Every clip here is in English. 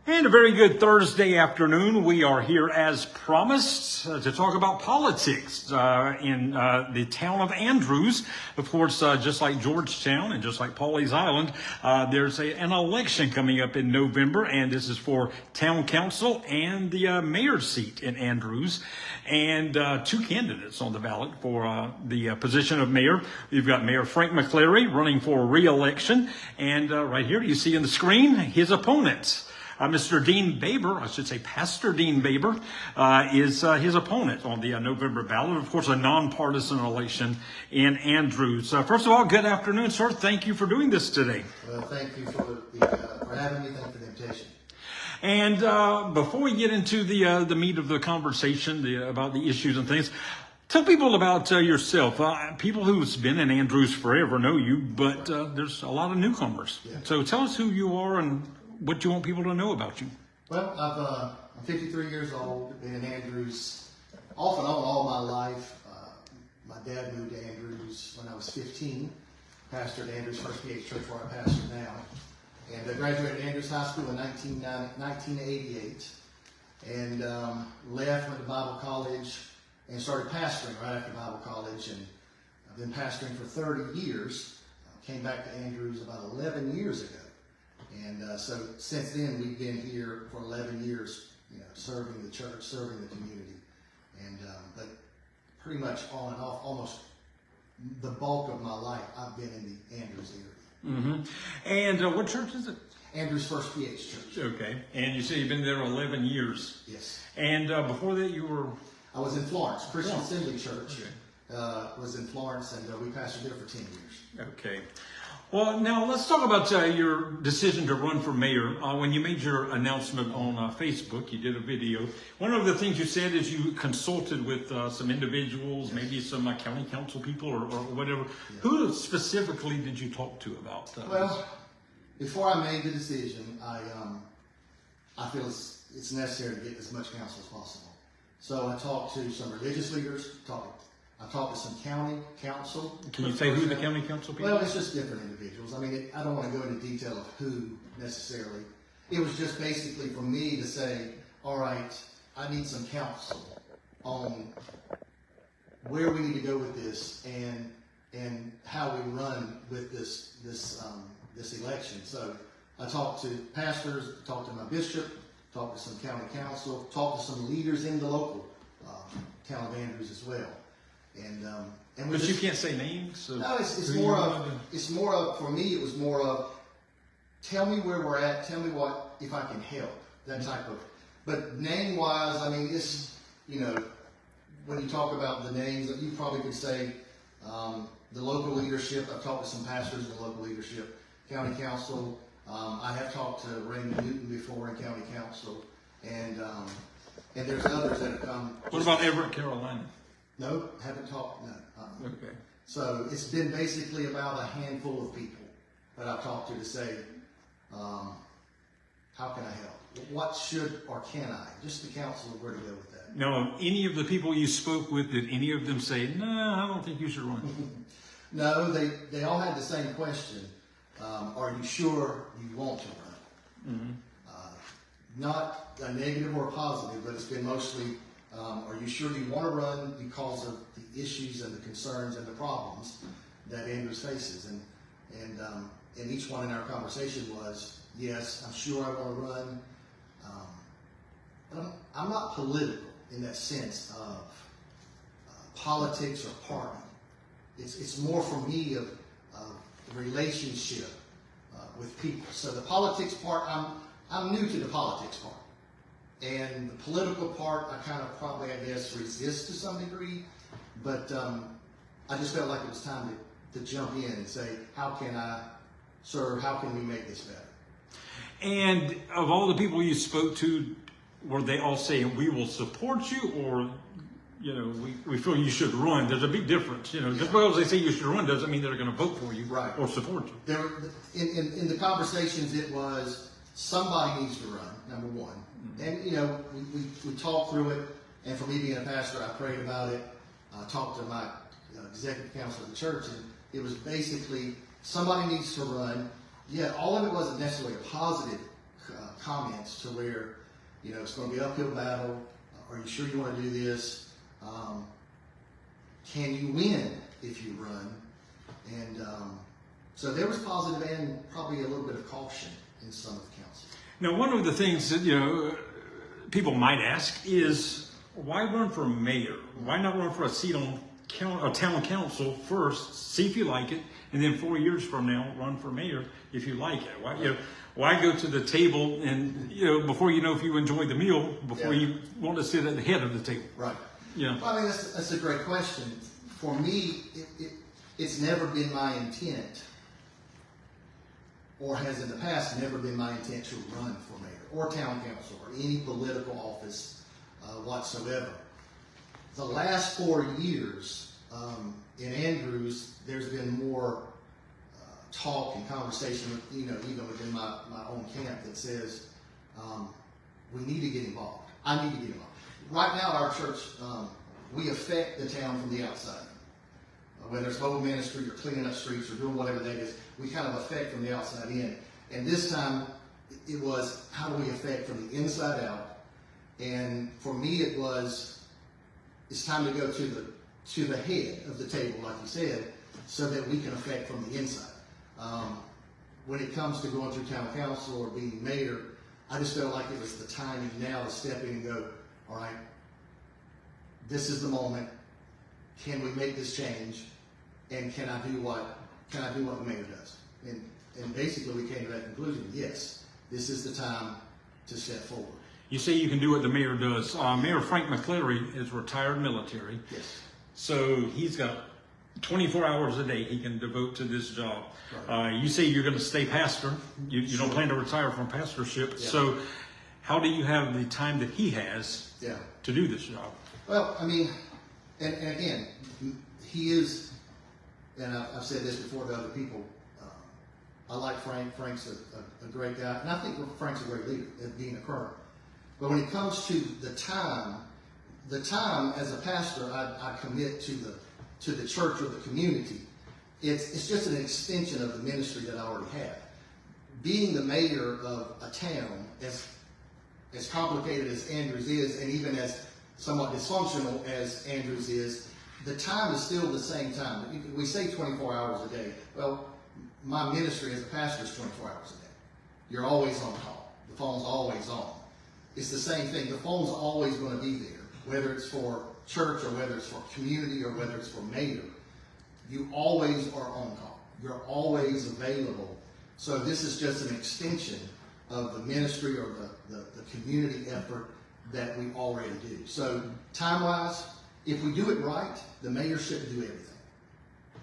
And a very good Thursday afternoon. We are here as promised to talk about politics in the town of Andrews. Of course, just like Georgetown and just like Pawleys Island, there's an election coming up in November, and this is for town council and the mayor's seat in Andrews. And two candidates on the ballot for the position of mayor. You've got Mayor Frank McCleary running for re-election, and right here you see on the screen his opponents. Mr. Dean Baber, I should say Pastor Dean Baber, is his opponent on the November ballot. Of course, a nonpartisan election in Andrews. First of all, good afternoon, sir. Thank you for doing this today. Well, thank you for having me. Thank you for the invitation. And before we get into the meat of the conversation about the issues and things, tell people about yourself. People who's been in Andrews forever know you, but there's a lot of newcomers. Yeah. So tell us who you are and what you want people to know about you. Well, I'm 53 years old, been in Andrews off and on all my life. My dad moved to Andrews when I was 15, pastored Andrews First PH Church where I pastor now. And I graduated Andrews High School in 1988 and left, went to Bible college and started pastoring right after Bible college. And I've been pastoring for 30 years. Came back to Andrews about 11 years ago. And so since then, we've been here for 11 years, serving the church, serving the community. And but pretty much on and off, almost the bulk of my life, I've been in the Andrews area. Mm-hmm. And what church is it? Andrews First PH Church. Okay. And you say you've been there 11 years. Yes. And before that, you were? I was in Florence, Christian Assembly Church. Okay. Was in Florence, and we pastored there for 10 years. Okay. Well, now let's talk about your decision to run for mayor. When you made your announcement on Facebook, you did a video. One of the things you said is you consulted with some individuals, maybe some county council people or whatever. Yeah. Who specifically did you talk to about this? Well, before I made the decision, I feel it's necessary to get as much counsel as possible. So I talked to some religious leaders, I talked to some county council. Can you say who the county council people? Well, it's just different individuals. I mean, I don't want to go into detail of who necessarily. It was just basically for me to say, all right, I need some counsel on where we need to go with this and how we run with this election. So I talked to pastors, talked to my bishop, talked to some county council, talked to some leaders in the local town of Andrews as well. But you can't say names. No, it's more of for me. It was more of tell me where we're at. Tell me what if I can help. That type of. But name wise, I mean, it's when you talk about the names, you probably could say the local leadership. I've talked to some pastors in the local leadership, county council. I have talked to Raymond Newton before in county council, and there's others that have come. What about Everett, Carolina? No, haven't talked. No. Okay. So it's been basically about a handful of people that I've talked to say, how can I help? What should or can I? Just the counsel of where to go with that. Now, any of the people you spoke with, did any of them say, no, I don't think you should run? No, they all had the same question. Are you sure you want to run? Mm-hmm. Not a negative or a positive, but it's been mostly, are you sure you want to run because of the issues and the concerns and the problems that Andrews faces? And each one in our conversation was, yes, I'm sure I want to run. But I'm not political in that sense of politics or party. It's more for me of relationship with people. So the politics part, I'm new to the politics part. And the political part, I kind of probably, I guess, resist to some degree. But I just felt like it was time to jump in and say, how can I serve? How can we make this better? And of all the people you spoke to, were they all saying, we will support you, or, we feel you should run? There's a big difference. Just because they say you should run doesn't mean they're going to vote for you or support you. There were, in the conversations, it was somebody needs to run, number one. Mm-hmm. And, we talked through it. And for me being a pastor, I prayed about it. I talked to my executive council of the church, and it was basically somebody needs to run. Yet all of it wasn't necessarily a positive comments to where, it's going to be an uphill battle. Are you sure you want to do this? Can you win if you run? And so there was positive and probably a little bit of caution in some of the council. Now, one of the things that people might ask is, why run for mayor? Why not run for a seat on a town council first, see if you like it, and then 4 years from now run for mayor if you like it? Why go to the table and before you know if you enjoy the meal before you want to sit at the head of the table? Right. Yeah. Well, I mean, that's a great question. For me, it's never been my intent, or has in the past never been my intent, to run for mayor or town council or any political office whatsoever. The last 4 years in Andrews, there's been more talk and conversation, even within my own camp, that says we need to get involved. I need to get involved. Right now, at our church, we affect the town from the outside. Whether it's mobile ministry or cleaning up streets or doing whatever that is, we kind of affect from the outside in. And this time, it was, how do we affect from the inside out? And for me, it was, it's time to go to the head of the table, like you said, so that we can affect from the inside. When it comes to going through town council or being mayor, I just felt like it was the timing now to step in and go, all right, this is the moment. Can we make this change? And can I do what the mayor does? And basically we came to that conclusion, yes, this is the time to step forward. You say you can do what the mayor does. Mayor Frank McCleary is retired military. Yes. So he's got 24 hours a day he can devote to this job. Right. You say you're going to stay pastor. You don't plan to retire from pastorship. Yeah. So how do you have the time that he has to do this job? Well, I mean, and again, he is, and I've said this before to other people, I like Frank. Frank's a great guy. And I think Frank's a great leader at being a colonel. But when it comes to the time as a pastor, I commit to the church or the community. It's just an extension of the ministry that I already have. Being the mayor of a town, as complicated as Andrews is, and even as somewhat dysfunctional as Andrews is, the time is still the same time. We say 24 hours a day. Well, my ministry as a pastor is 24 hours a day. You're always on call. The phone's always on. It's the same thing. The phone's always going to be there, whether it's for church or whether it's for community or whether it's for mayor. You always are on call. You're always available. So this is just an extension of the ministry or the community effort that we already do. So time-wise, if we do it right, the mayor shouldn't do everything.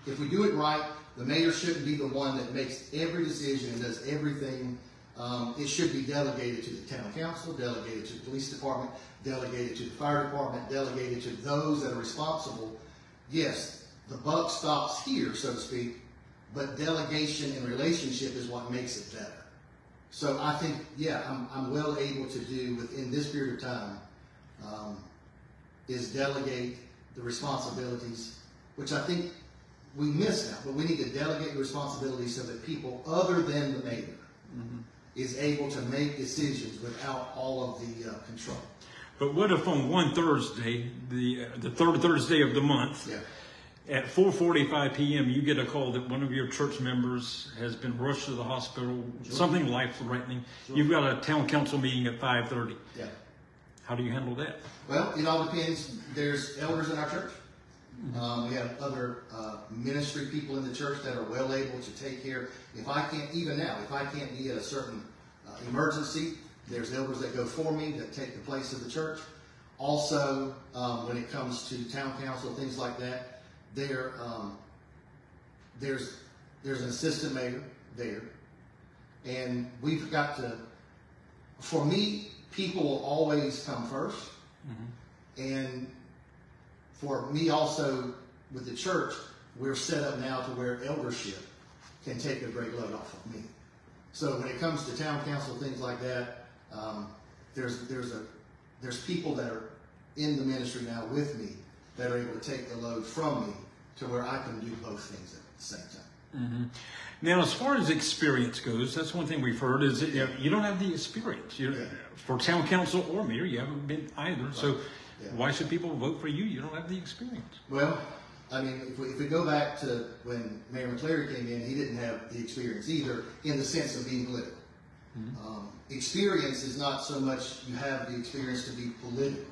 If we do it right, the mayor shouldn't be the one that makes every decision and does everything. It should be delegated to the town council, delegated to the police department, delegated to the fire department, delegated to those that are responsible. Yes, the buck stops here, so to speak, but delegation and relationship is what makes it better. So I think, I'm well able to do within this period of time is delegate the responsibilities, which I think we miss now, but we need to delegate the responsibilities so that people other than the mayor is able to make decisions without all of the control. But what if on one Thursday, the third Thursday of the month, at 4:45 p.m., you get a call that one of your church members has been rushed to the hospital, something life-threatening. You've got a town council meeting at 5:30. Yeah. How do you handle that? Well, it all depends. There's elders in our church. We have other ministry people in the church that are well able to take care. If I can't be at a certain emergency, there's elders that go for me that take the place of the church. Also, when it comes to town council, things like that, there's an assistant mayor there. And we've got to, for me, people will always come first. And for me also, with the church, we're set up now to where eldership can take a great load off of me. So when it comes to town council, things like that, there's people that are in the ministry now with me that are able to take the load from me to where I can do both things at the same time. Now, as far as experience goes, that's one thing we've heard is that, you don't have the experience. For town council or mayor, you haven't been either. So why should people vote for you? You don't have the experience. Well, I mean, if we go back to when Mayor McCleary came in, he didn't have the experience either in the sense of being political. Experience is not so much you have the experience to be political.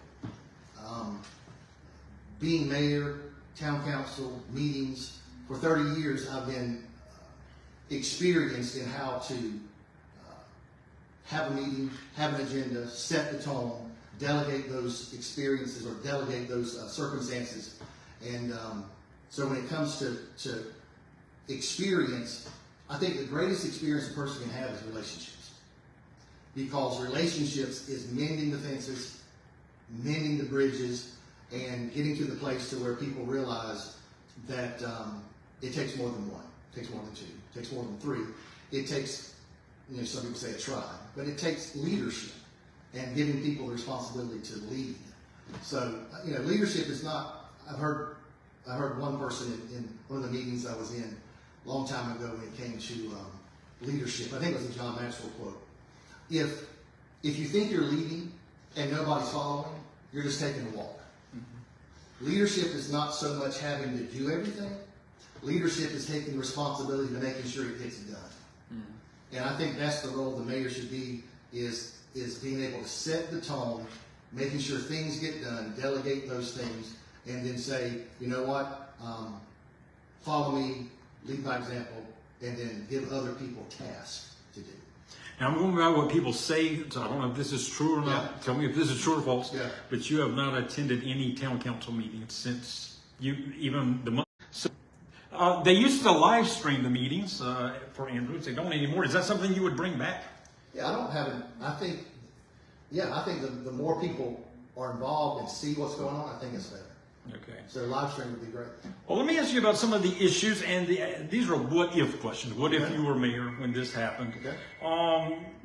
Being mayor, town council, meetings, for 30 years I've been experienced in how to have a meeting, have an agenda, set the tone, delegate those experiences or delegate those circumstances. And so when it comes to experience, I think the greatest experience a person can have is relationships. Because relationships is mending the fences, mending the bridges, and getting to the place to where people realize that it takes more than one, it takes more than two, it takes more than three. It takes, some people say a tribe, but it takes leadership and giving people the responsibility to lead. So, leadership is not, I heard one person in one of the meetings I was in a long time ago when it came to leadership. I think it was a John Maxwell quote. If you think you're leading and nobody's following, you're just taking a walk. Leadership is not so much having to do everything. Leadership is taking responsibility to making sure it gets done. And I think that's the role the mayor should be, is being able to set the tone, making sure things get done, delegate those things, and then say, you know what, follow me, lead by example, and then give other people tasks to do. Now, I'm going by what people say, so I don't know if this is true or not. Yeah. Tell me if this is true or false. Yeah. But you have not attended any town council meetings since even the month. So, they used to live stream the meetings for Andrews. They don't anymore. Is that something you would bring back? Yeah, I don't have it. I think the more people are involved and see what's going on, I think it's better. Okay. So live stream would be great. Well, let me ask you about some of the issues, and these are what-if questions. What if you were mayor when this happened? Okay.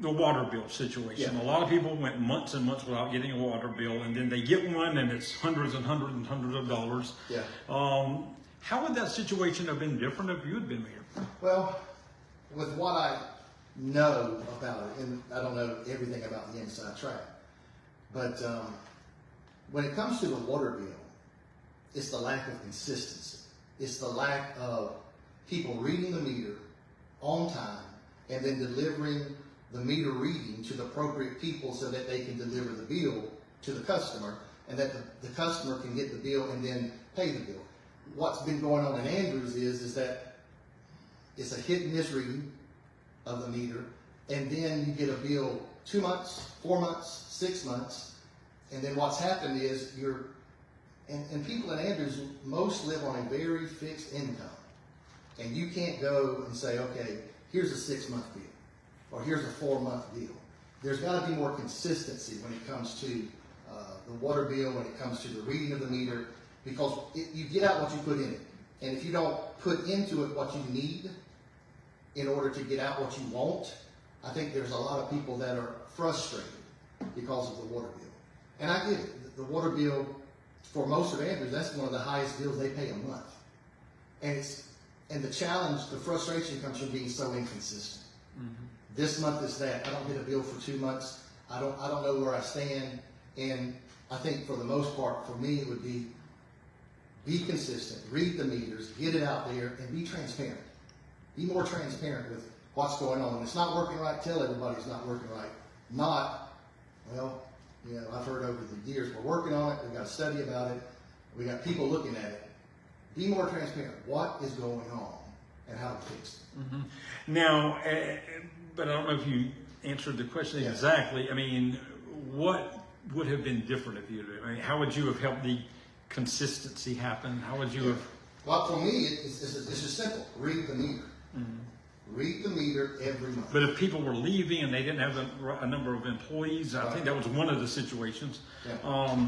The water bill situation. Yeah. A lot of people went months and months without getting a water bill, and then they get one, and it's hundreds and hundreds and hundreds of dollars. Yeah. How would that situation have been different if you had been mayor? Well, with what I know about it, and I don't know everything about the inside track, but when it comes to the water bill, it's the lack of consistency. It's the lack of people reading the meter on time and then delivering the meter reading to the appropriate people so that they can deliver the bill to the customer and that the customer can get the bill and then pay the bill. What's been going on in Andrews is that it's a hit and miss reading of the meter, and then you get a bill 2 months, 4 months, 6 months, and then what's happened is and people in Andrews most live on a very fixed income. And you can't go and say, okay, here's a 6-month bill, or here's a 4-month bill. There's got to be more consistency when it comes to the water bill, when it comes to the reading of the meter, because you get out what you put in it. And if you don't put into it what you need in order to get out what you want, I think there's a lot of people that are frustrated because of the water bill. And I get it. The water bill, for most of Andrews, that's one of the highest bills they pay a month. And the challenge, the frustration comes from being so inconsistent. This month is that. I don't get a bill for 2 months. I don't know where I stand. And I think for the most part, for me, it would be consistent, read the meters, get it out there, and be transparent. Be more transparent with what's going on. When it's not working right, tell everybody it's not working right. Not, well, I've heard over the years, we're working on it, we've got a study about it, we got people looking at it. Be more transparent. What is going on and how to fix it. Now, but I don't know if you answered the question exactly. I mean, what would have been different if you, how would you have helped the consistency happen? How would you have? Well, for me, it's just simple. Read the meter. Read the meter every month. But if people were leaving and they didn't have a number of employees, I think that was one of the situations. Yeah.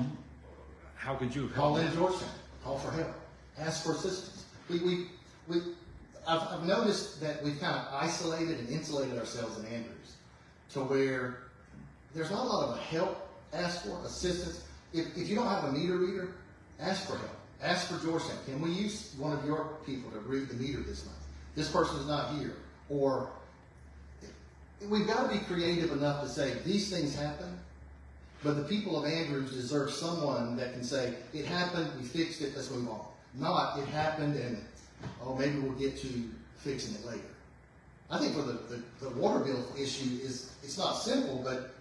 How could you have Call helped? in Georgetown. Call for help. Ask for assistance. I've noticed that we've kind of isolated and insulated ourselves in Andrews to where there's not a lot of help. Ask for assistance. If you don't have a meter reader, ask for help. Ask for Georgetown. Can we use one of your people to read the meter this month? this person's not here. Or we've got to be creative enough to say these things happen, but the people of Andrews deserve someone that can say, it happened, we fixed it, let's move on. Not, it happened and, oh, maybe we'll get to fixing it later. I think for the water bill issue, it's not simple, but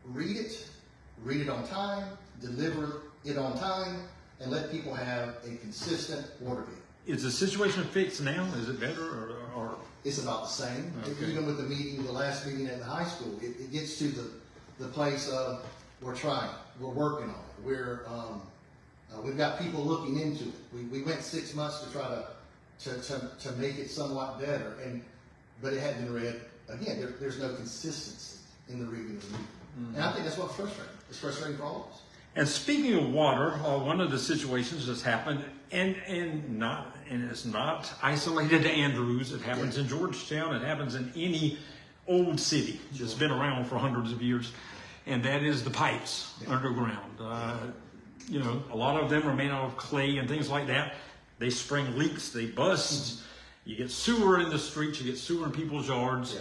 read it on time, deliver it on time, and let people have a consistent water bill. Is the situation fixed now? Is it better or? It's about the same. Okay. Even with the last meeting at the high school, it gets to the place of we're trying, we're working on it. We've got people looking into it. We went 6 months to try to make it somewhat better, but it hadn't been read. Again, there's no consistency in the reading of the meeting. Mm-hmm. And I think that's what's frustrating. It's frustrating for all of us. And speaking of water, one of the situations that's happened, and it's not isolated to Andrews. It happens in Georgetown. It happens in any old city that's been around for hundreds of years, and that is the pipes underground. A lot of them are made out of clay and things like that. They spring leaks. They bust. You get sewer in the streets. You get sewer in people's yards. Yeah.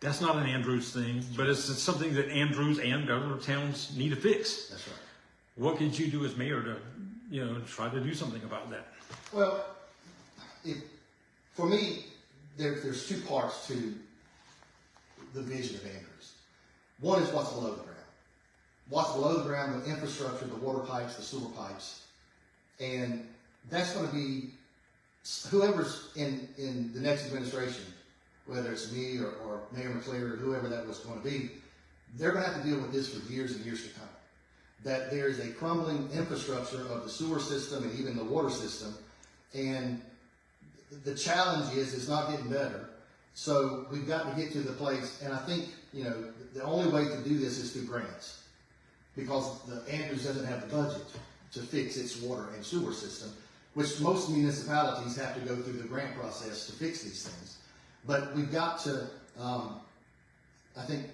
That's not an Andrews thing, but it's something that Andrews and other towns need to fix. That's right. What could you do as mayor to, try to do something about that? Well, for me, there's two parts to the vision of Andrews. One is what's below the ground. What's below the ground, the infrastructure, the water pipes, the sewer pipes. And that's going to be whoever's in the next administration, whether it's me or Mayor McCleary or whoever that was going to be, they're going to have to deal with this for years and years to come. That there is a crumbling infrastructure of the sewer system and even the water system, and the challenge is it's not getting better. So we've got to get to the place, and I think the only way to do this is through grants, because the Andrews doesn't have the budget to fix its water and sewer system, which most municipalities have to go through the grant process to fix these things. But we've got to, I think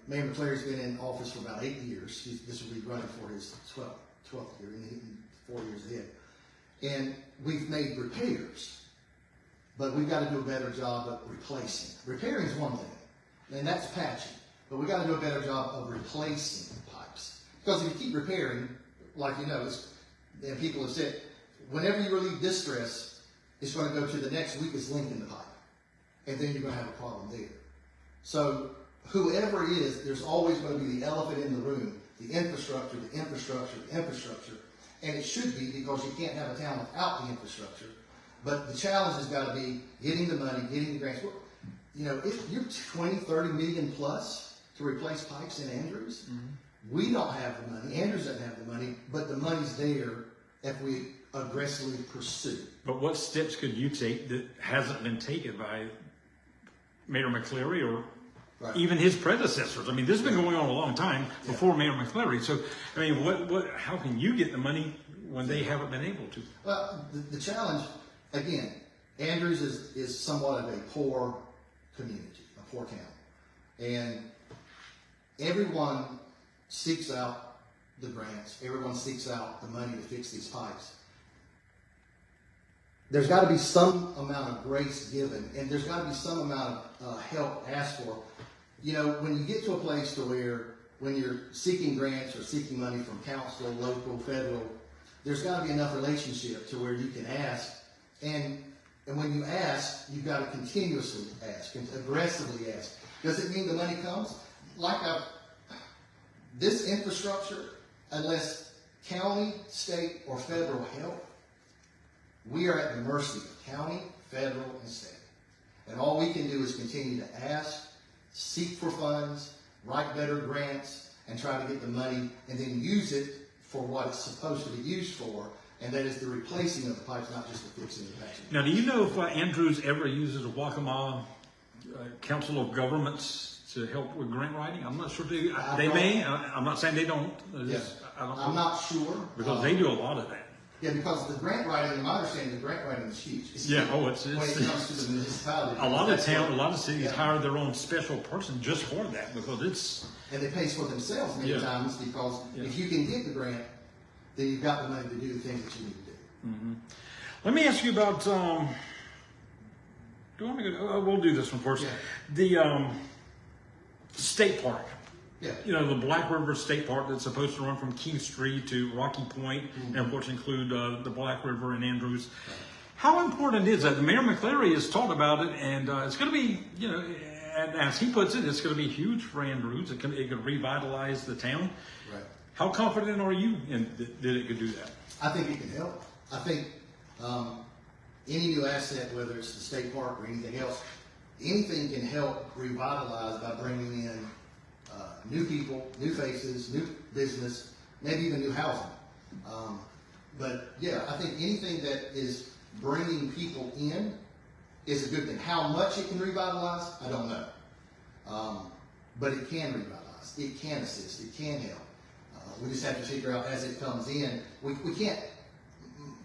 Mayor McCleary's been in office for about 8 years. This will be running for his 12th year, in 4 years ahead. And we've made repairs, but we've got to do a better job of replacing. Repairing is one thing, and that's patching. But we've got to do a better job of replacing pipes. Because if you keep repairing, like and people have said, whenever you relieve distress, it's going to go to the next weakest link in the pipe. And then you're going to have a problem there. So whoever it is, there's always going to be the elephant in the room, the infrastructure, the infrastructure, the infrastructure. And it should be, because you can't have a town without the infrastructure. But the challenge has got to be getting the money, getting the grants. If you're 20, 30 million plus to replace pipes in Andrews, we don't have the money. Andrews doesn't have the money, but the money's there if we aggressively pursue. But what steps could you take that hasn't been taken by Mayor McCleary or even his predecessors? I mean, this has been going on a long time before Mayor McCleary. So, I mean, how can you get the money when they haven't been able to? Well, the challenge, again, Andrews is somewhat of a poor community, a poor town. And everyone seeks out the grants. Everyone seeks out the money to fix these pipes. There's got to be some amount of grace given, and there's got to be some amount of help asked for. When you get to a place to where, when you're seeking grants or seeking money from council, local, federal, there's got to be enough relationship to where you can ask. And when you ask, you've got to continuously ask and aggressively ask. Does it mean the money comes? This infrastructure, unless county, state, or federal help, we are at the mercy of county, federal, and state. And all we can do is continue to ask, seek for funds, write better grants, and try to get the money, and then use it for what it's supposed to be used for, and that is the replacing of the pipes, not just the fixing and patching. Now, do you know if Andrews ever uses a Waccamaw Council of Governments to help with grant writing? I'm not sure they may. I'm not saying they don't. I'm not sure. Because they do a lot of that. Yeah, because the grant writing, in my understanding, the grant writing is huge. It's when it comes to the municipality. A lot of cities hire their own special person just for that, because and they pay for themselves many times, because if you can get the grant, then you've got the money to do the things that you need to do. Let me ask you about Do you want me to go? We'll do this one first. Yeah. The state park. Yeah. You know, the Black River State Park that's supposed to run from King Street to Rocky Point, and of course include the Black River and Andrews. Right. How important is that? The Mayor McCleary has talked about it, and it's going to be, you know, as he puts it, it's going to be huge for Andrews. It could revitalize the town. Right. How confident are you that it could do that? I think it can help. I think any new asset, whether it's the state park or anything else, anything can help revitalize by bringing in new people, new faces, new business, maybe even new housing. But yeah, I think anything that is bringing people in is a good thing. How much it can revitalize, I don't know. But it can revitalize. It can assist. It can help. We just have to figure out as it comes in. We can't,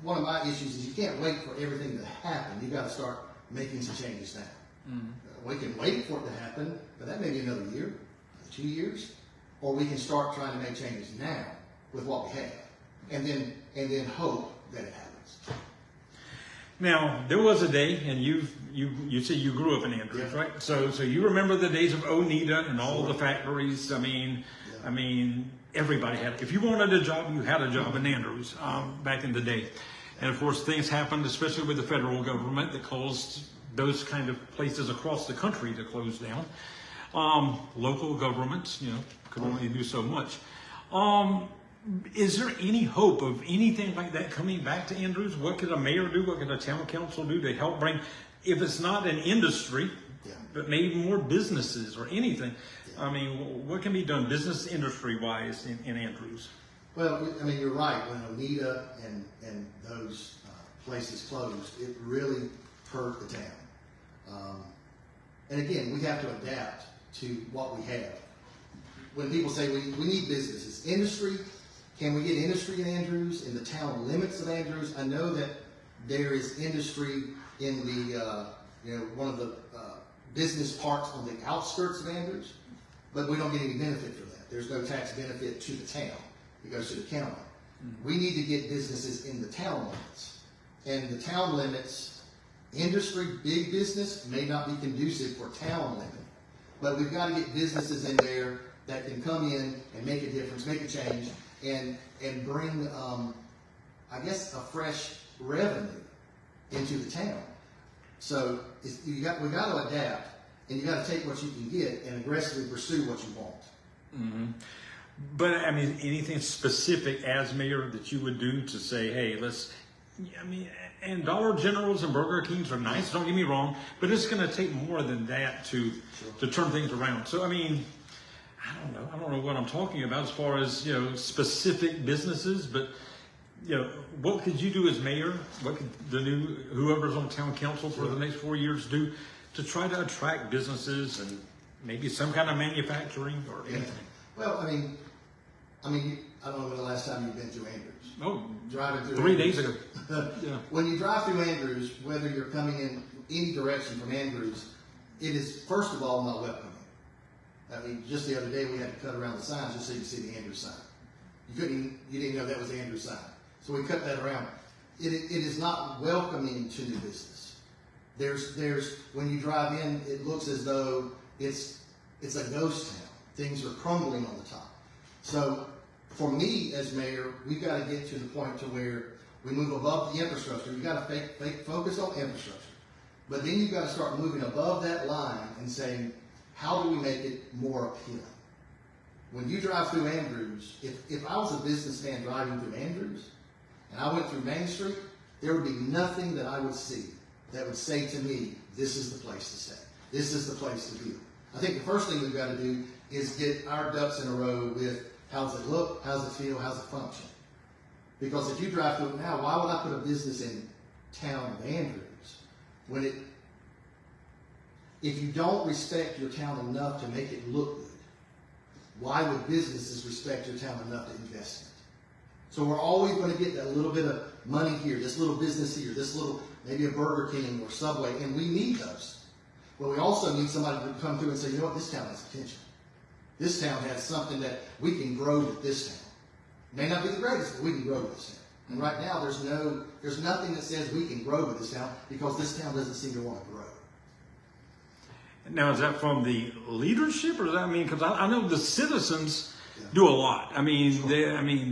one of my issues is you can't wait for everything to happen. You've got to start making some changes now. We can wait for it to happen, but that may be another year, 2 years, or we can start trying to make changes now with what we have, and then hope that it happens. Now, there was a day, and you say you grew up in Andrews, Yeah. right? So you remember the days of Oneida and all the factories. I mean, everybody had. If you wanted a job, you had a job in Andrews back in the day. And of course, things happened, especially with the federal government, that caused those kind of places across the country to close down. Local governments, you know, could only do so much. Is there any hope of anything like that coming back to Andrews? What could a mayor do? What could a town council do to help bring, if it's not an industry, but maybe more businesses or anything? I mean, what can be done business industry-wise in Andrews? Well, I mean, you're right. When Oneida and those places closed, it really hurt the town. And again, we have to adapt to what we have. When people say we need businesses, industry, can we get industry in Andrews, in the town limits of Andrews? I know that there is industry in the, one of the business parks on the outskirts of Andrews, but we don't get any benefit for that. There's no tax benefit to the town. It goes to the county. Mm-hmm. We need to get businesses in the town limits. And the town limits, industry, big business, may not be conducive for town limit. But we've got to get businesses in there that can come in and make a difference, make a change, and bring, I guess, a fresh revenue into the town. So we got to adapt, and you got to take what you can get and aggressively pursue what you want. Mm-hmm. But I mean, anything specific as mayor that you would do to say, hey, and Dollar Generals and Burger Kings are nice, don't get me wrong, but it's going to take more than that to turn things around. So, I mean, I don't know what I'm talking about as far as, specific businesses, but, what could you do as mayor? What could whoever's on town council for the next 4 years do to try to attract businesses and maybe some kind of manufacturing or anything? Well, I mean, I don't know when the last time you've been through Andrews. Oh, driving through 3 Andrews. days ago. Yeah. When you drive through Andrews, whether you're coming in any direction from Andrews, it is, first of all, not welcoming. I mean, just the other day we had to cut around the signs just so you could see the Andrews sign. You didn't know that was the Andrews sign. So we cut that around. It is not welcoming to new business. There's when you drive in, it looks as though it's a ghost town. Things are crumbling on the top. So for me as mayor, we've got to get to the point to where we move above the infrastructure. You've got to focus on infrastructure. But then you've got to start moving above that line and saying, how do we make it more appealing? When you drive through Andrews, if I was a businessman driving through Andrews and I went through Main Street, there would be nothing that I would see that would say to me, this is the place to stay. This is the place to be. I think the first thing we've got to do is get our ducks in a row with how does it look, how does it feel, how does it function? Because if you drive through it now, why would I put a business in town of Andrews when if you don't respect your town enough to make it look good, why would businesses respect your town enough to invest in it? So we're always going to get that little bit of money here, this little business here, this little, maybe a Burger King or Subway, and we need those. But we also need somebody to come through and say, you know what, this town has potential. This town has something that we can grow with this town. It may not be the greatest, but we can grow with this town. And right now, there's nothing that says we can grow with this town because this town doesn't seem to want to grow. Now, is that from the leadership, or does that mean, because I know the citizens do a lot. I mean,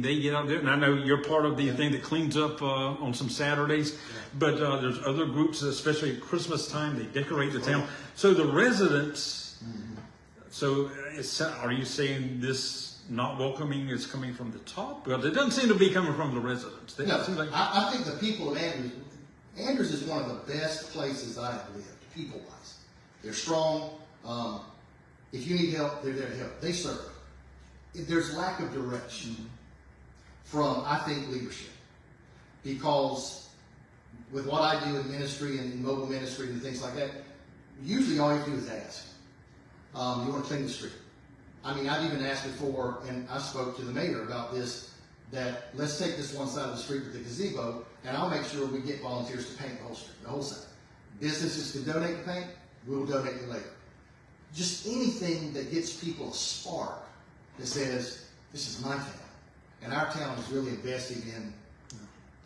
they get out there, and I know you're part of the thing that cleans up on some Saturdays. But there's other groups, especially at Christmas time, they decorate the town. So the residents. So are you saying this not welcoming is coming from the top? Well, it doesn't seem to be coming from the residents. No, I think the people of Andrews is one of the best places I have lived, people-wise. They're strong. If you need help, they're there to help. They serve. There's lack of direction from, I think, leadership. Because with what I do in ministry and in mobile ministry and things like that, usually all you have to do is ask. You want to clean the street. I mean, I've even asked before, and I spoke to the mayor about this, that let's take this one side of the street with the gazebo, and I'll make sure we get volunteers to paint the whole street, the whole side. Businesses can donate the paint, we'll donate the labor. Just anything that gets people a spark that says, this is my town, and our town is really investing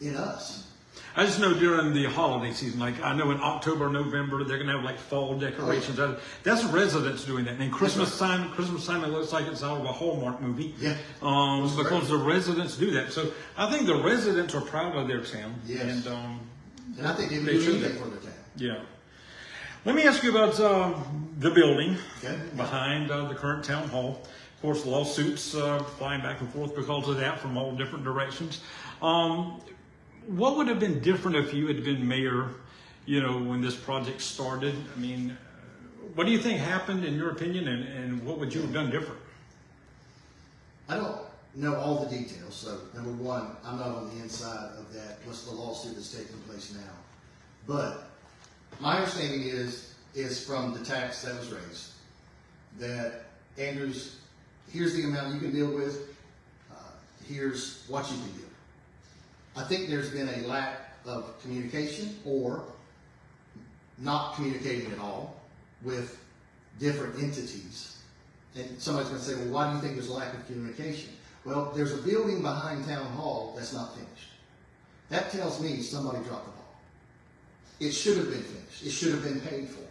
in us. I just know during the holiday season, like I know in October, November, they're going to have like fall decorations. Oh, yeah. That's residents doing that. And Christmas time, it looks like it's out of a Hallmark movie. Yeah. Because the residents do that. So I think the residents are proud of their town. Yes. And I think they should do that for their town. Yeah. Let me ask you about the building behind the current town hall. Of course, lawsuits flying back and forth because of that from all different directions. What would have been different if you had been mayor, when this project started? I mean, what do you think happened in your opinion, and what would you have done different? I don't know all the details. So, number one, I'm not on the inside of that. What's the lawsuit that's taking place now? But my understanding is from the tax that was raised that Andrews, here's the amount you can deal with. Here's what you can do. I think there's been a lack of communication or not communicating at all with different entities. And somebody's going to say, well, why do you think there's a lack of communication? Well, there's a building behind Town Hall that's not finished. That tells me somebody dropped the ball. It should have been finished. It should have been paid for.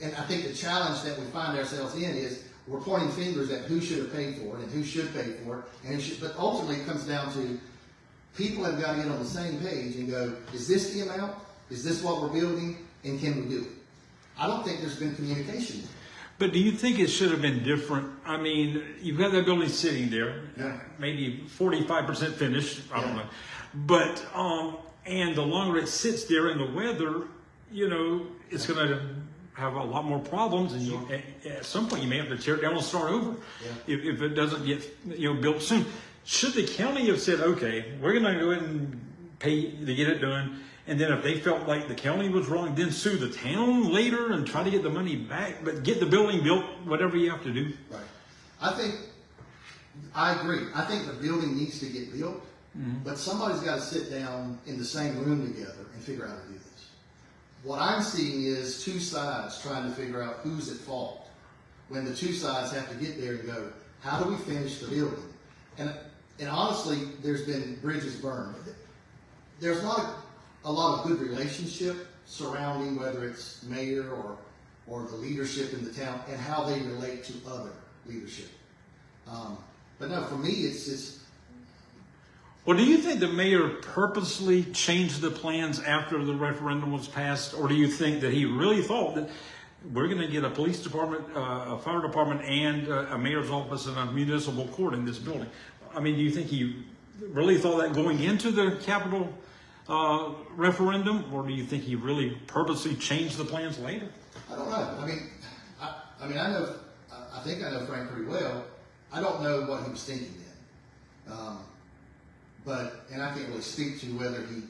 And I think the challenge that we find ourselves in is we're pointing fingers at who should have paid for it and who should pay for it. But ultimately it comes down to people have got to get on the same page and go, is this the amount? Is this what we're building? And can we do it? I don't think there's been communication. But do you think it should have been different? I mean, you've got that building sitting there, maybe 45% finished, I don't know. But, and the longer it sits there in the weather, it's going to have a lot more problems, and at some point you may have to tear it down and start over if it doesn't get built soon. Should the county have said, okay, we're going to go ahead and pay to get it done, and then if they felt like the county was wrong, then sue the town later and try to get the money back, but get the building built, whatever you have to do? Right. I agree. I think the building needs to get built, but somebody's got to sit down in the same room together and figure out how to do this. What I'm seeing is two sides trying to figure out who's at fault when the two sides have to get there and go, how do we finish the building? And honestly, there's been bridges burned. There's not a lot of good relationship surrounding whether it's mayor or the leadership in the town and how they relate to other leadership. But no, for me, it's Well, do you think the mayor purposely changed the plans after the referendum was passed, or do you think that he really thought that we're going to get a police department, a fire department, and a mayor's office and a municipal court in this building? I mean, do you think he really thought that going into the capital referendum, or do you think he really purposely changed the plans later? I don't know. I think I know Frank pretty well. I don't know what he was thinking then. And I can't really speak to whether he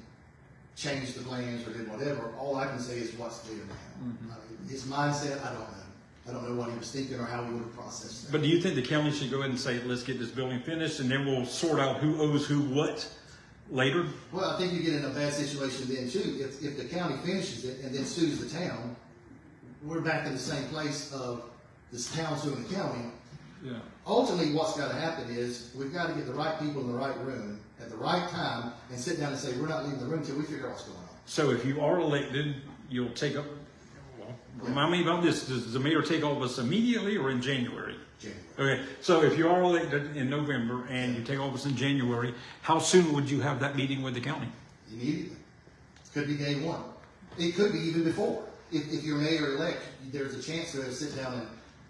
changed the plans or did whatever. All I can say is what's there now. His mindset, I don't know. I don't know what he was thinking or how he would have processed that. But do you think the county should go ahead and say, let's get this building finished, and then we'll sort out who owes who what later? Well, I think you get in a bad situation then too. If the county finishes it and then sues the town, we're back in the same place of this town suing the county. Yeah. Ultimately, what's got to happen is we've got to get the right people in the right room at the right time and sit down and say, we're not leaving the room until we figure out what's going on. So if you are elected, you'll take up, Remind me about this. Does the mayor take office immediately or in January? January. Okay, so if you are elected in November and you take office in January, how soon would you have that meeting with the county? Immediately. Could be day one. It could be even before. If you're mayor-elect, there's a chance to sit down and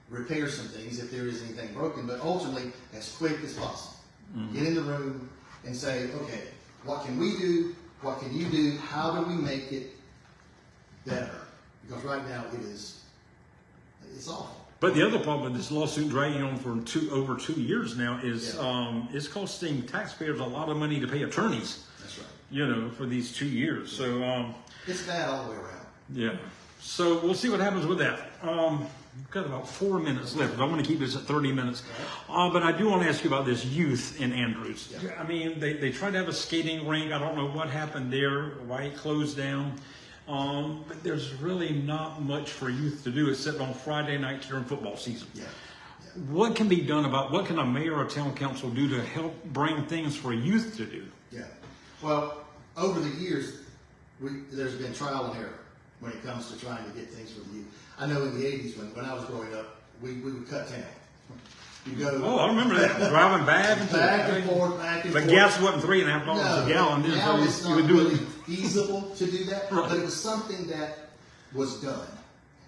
repair some things if there is anything broken, but ultimately, as quick as possible. Get in the room and say, okay, what can we do? What can you do? How do we make it better? Because right now it's awful. But the other problem with this lawsuit dragging on for over 2 years now is it's costing taxpayers a lot of money to pay attorneys. That's right. You know, for these 2 years. So it's bad all the way around. Yeah. So we'll see what happens with that. We've got about 4 minutes left. I want to keep this at 30 minutes. But I do want to ask you about this youth in Andrews. Yeah. I mean, they tried to have a skating rink. I don't know what happened there, why it closed down. But there's really not much for youth to do except on Friday nights during football season. Yeah. What can be done what can a mayor or town council do to help bring things for youth to do? Yeah. Well, over the years, there's been trial and error when it comes to trying to get things for the youth. I know in the 80s when I was growing up, we would cut town. You go. Oh, I remember that. Driving back and forth. But gas wasn't $3.50 a gallon. Now it's not really feasible to do that, but it was something that was done.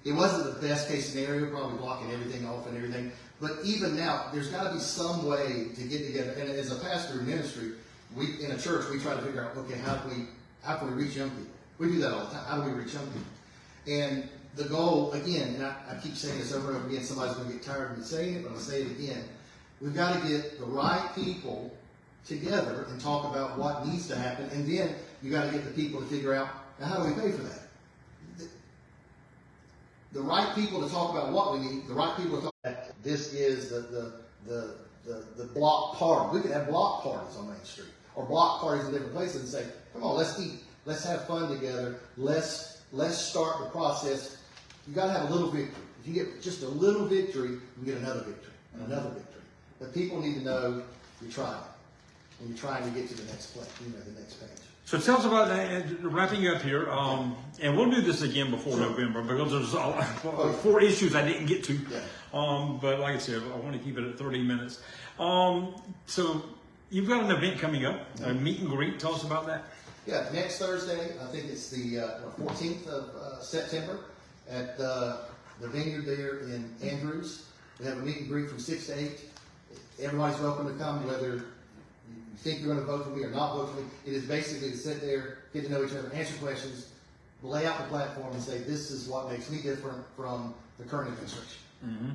It wasn't the best case scenario, probably blocking everything off and everything. But even now, there's got to be some way to get together. And as a pastor in ministry, in a church, we try to figure out, okay, how can we reach young people? We do that all the time. How do we reach young people? And the goal, again, and I keep saying this over and over again, somebody's going to get tired of me saying it, but I'm going to say it again. We've got to get the right people together and talk about what needs to happen, and then you got to get the people to figure out, now how do we pay for that? The right people to talk about what we need, the right people to talk about, this is the block party. We could have block parties on Main Street, or block parties in different places and say, come on, let's eat, let's have fun together, let's start the process. You got to have a little victory. If you get just a little victory, you get another victory and another victory. But people need to know you're trying. And you're trying to get to the next place, the next page. So tell us about that, wrapping up here, and we'll do this again before November because there's 4 issues I didn't get to. Yeah. But like I said, I want to keep it at 30 minutes. So you've got an event coming up, a meet and greet. Tell us about that. Yeah, next Thursday, I think it's the 14th of September at the vineyard there in Andrews. We have a meet and greet from 6 to 8. Everybody's welcome to come, whether you think you're going to vote for me or not vote for me. It is basically to sit there, get to know each other, answer questions, lay out the platform and say, this is what makes me different from the current administration. Mm-hmm.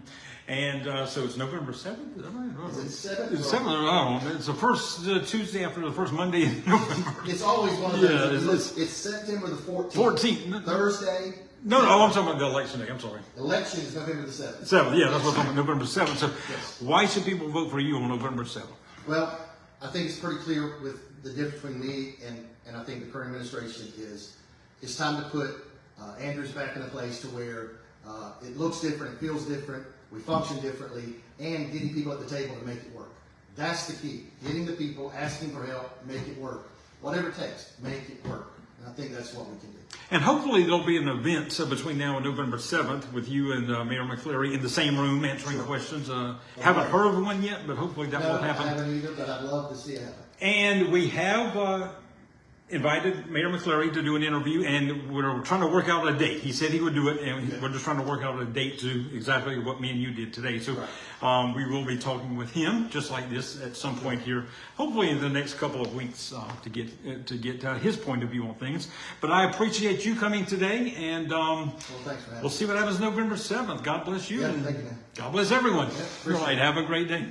And so it's November 7th? Is that right? Is it 7th? It's 7th. No, it's the first Tuesday after the first Monday in November. It's always one of those. It's September the 14th. 14th. Thursday. No, I'm talking about the election day. I'm sorry. Election is November the 7th. 7th, yeah, that's what I'm talking about, November 7th. So why should people vote for you on November 7th? Well, I think it's pretty clear with the difference between me and I think the current administration is it's time to put Andrews back in a place to where it looks different, it feels different, we function differently, and getting people at the table to make it work. That's the key. Getting the people, asking for help, make it work. Whatever it takes, make it work. And I think that's what we can do. And hopefully there'll be an event between now and November 7th with you and Mayor McCleary in the same room answering questions. Haven't heard of one yet, but hopefully that will happen. I haven't either, but I'd love to see it happen. And we have invited Mayor McCleary to do an interview, and we're trying to work out a date. He said he would do it, and we're just trying to work out a date to exactly what me and you did today. So we will be talking with him just like this at some point here, hopefully in the next couple of weeks to get his point of view on things. But I appreciate you coming today, and thanks for having we'll see what happens November 7th. God bless you, and thank you, man. God bless everyone. Yeah, all right, have a great day.